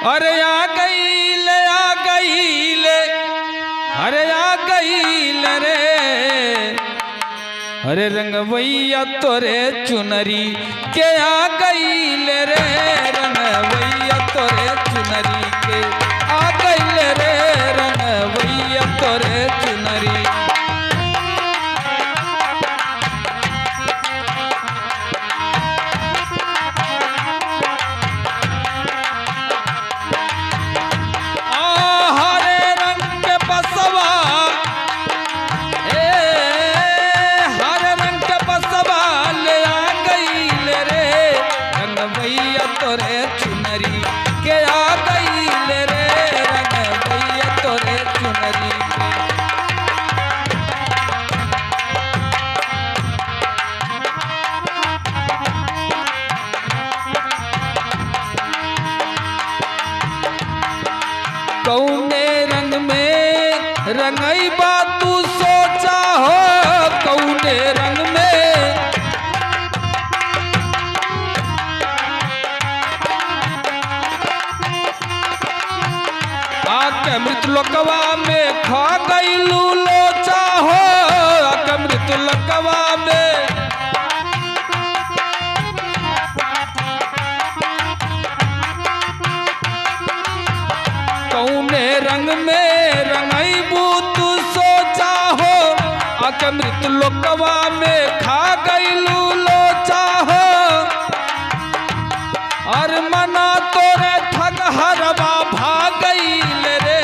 अरे आ गई ले अरे आ गई ले रे अरे रंगवैया तोरे चुनरी के आ गई ले रे रंगवैया तोरे चुनरी के आ गई ले रे रंगवैया तोरे चुनरी। कौने रंग में रंगई बा तू सोचा हो कौने रंग में आके मृत लोकवा में खा गई लोचा हो आके मृत लोकवा में कौने रंग में रंगई तू सोचा हो आके मृत लोकवा में खा गई लोचा हो और मना तोरे ठग हरवा भाग गईल रे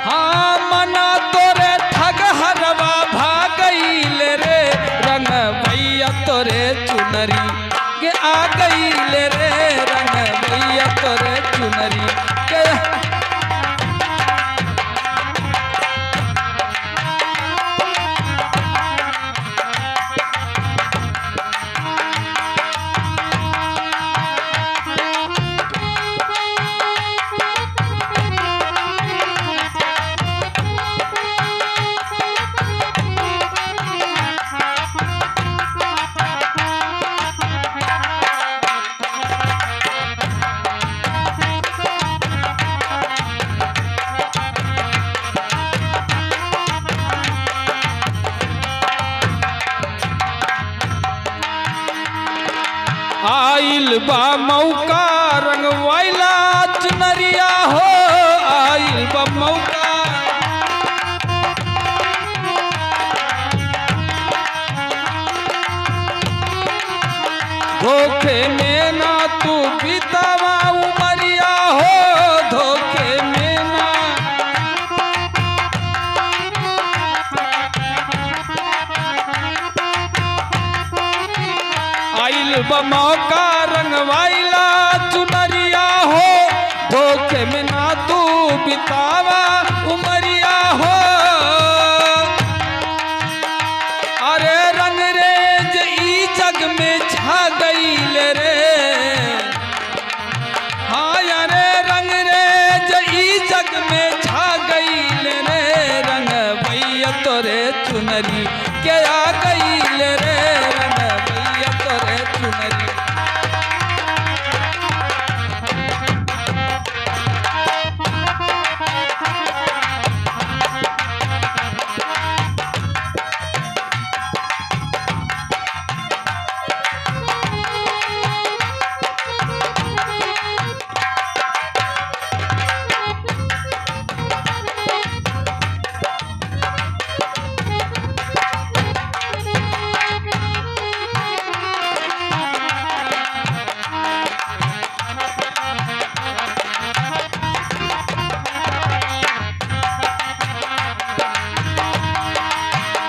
हाँ मना तोरे ठग हरवा भाग गईल रे रंगवैया तोरे चुनरी के आ गईल रे रंगवैया तोरे चुनरी के आइल बा मौका रंगवाइला चुनरिया हो आइल बा मौका धोखे में ना तू बीतावा उमरिया हो धोखे में ना आइल बा मौका रंगवाइला चुनरिया हो धोखे में ना तू बितावा उमरिया हो अरे रंग रेज ई जग में छा गईल रे हाँ अरे रंग रेज ई जग में छा गईल रे रंगवैया तोरे चुनरी के आ गईल रे रंगवैया तोरे चुनरी।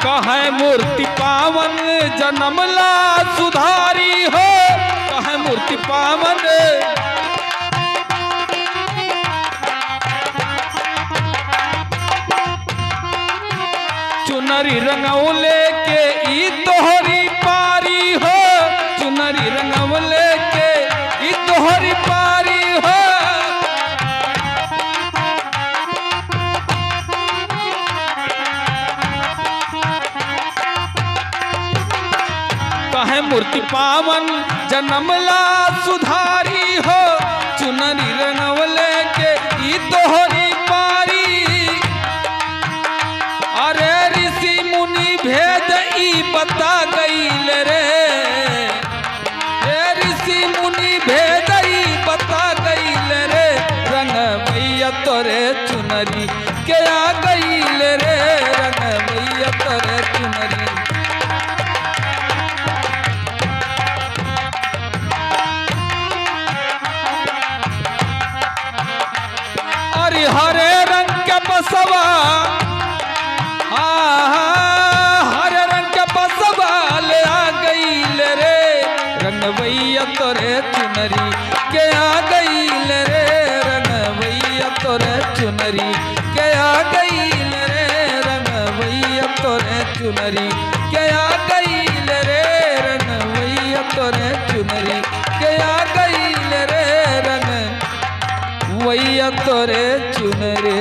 कहे मूर्ति पावन जन्मला सुधारी हो कहे मूर्ति पावन चुनरी रंगौले के ई तोहरी पारी हो चुनरी रंगौले के ई तोहरी पारी हो कहे मूर्ति पावन जन्मला सुधारी हो भेदई बता गईल रे रंगवैया तोरे चुनरी के आ गईल रे रंगवैया तोरे चुनरी। अरे हरे रंग के बसवा हरे रंग के बसवा ले आ गईल रे रंगवैया तोरे चुनरी के आ गईल रे रंगवैया तोरे चुनरी के आ गईल रे रंगवैया तोरे चुनरी के आ गईल रे रंगवैया तोरे चुनरी के आ गईल रे रंगवैया तोरे चुनरी।